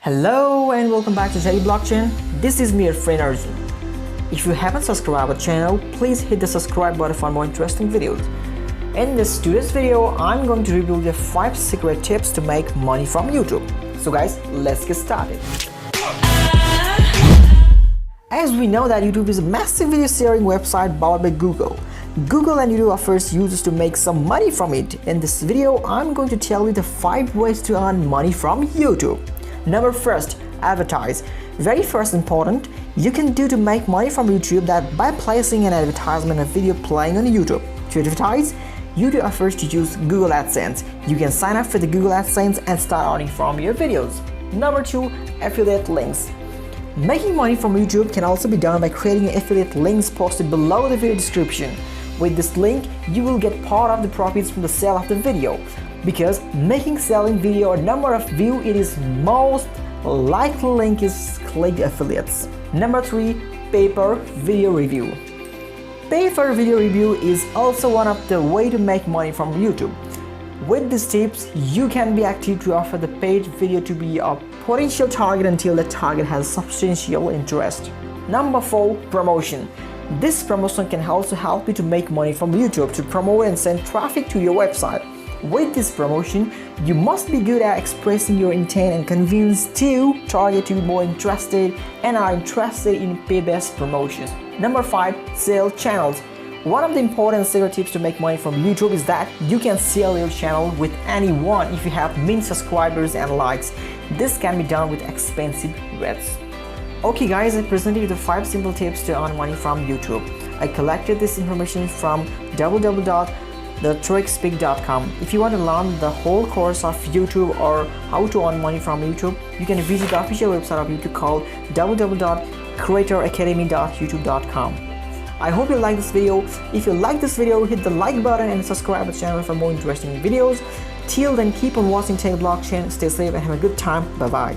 Hello and welcome back to Teddy Blockchain. This is me, your friend Arjun. If you haven't subscribed our channel, please hit the subscribe button for more interesting videos. In today's video, I'm going to reveal the 5 secret tips to make money from YouTube. So guys, let's get started. As we know that YouTube is a massive video sharing website powered by Google. Google and YouTube offers users to make some money from it. In this video, I'm going to tell you the 5 ways to earn money from YouTube. Number first, advertise. Very first important you can do to make money from YouTube that by placing an advertisement of video playing on YouTube. To advertise, YouTube offers to use Google AdSense. You can sign up for the Google AdSense and start earning from your videos. Number 2, affiliate links. Making money from YouTube can also be done by creating affiliate links posted below the video description. With this link, you will get part of the profits from the sale of the video. Because selling video a number of views, it is most likely link is clicked affiliates. Number 3, pay per video review. Pay for video review is also one of the way to make money from YouTube. With these tips, you can be active to offer the paid video to be a potential target until the target has substantial interest. Number 4, promotion. This promotion can also help you to make money from YouTube to promote and send traffic to your website. With this promotion, you must be good at expressing your intent and convince to target to be more interested and are interested in pay-based promotions. Number 5, sell channels. One of the important secret tips to make money from YouTube is that you can sell your channel with anyone if you have many subscribers and likes. This can be done with expensive ads. Okay guys, I presented you the 5 simple tips to earn money from YouTube. I collected this information from www.thetrickspeak.com. If you want to learn the whole course of YouTube or how to earn money from YouTube, you can visit the official website of YouTube called www.creatoracademy.youtube.com. I hope you like this video. If you like this video, hit the like button and subscribe to the channel for more interesting videos. Till then, keep on watching Teddy Blockchain. Stay safe and have a good time. Bye bye.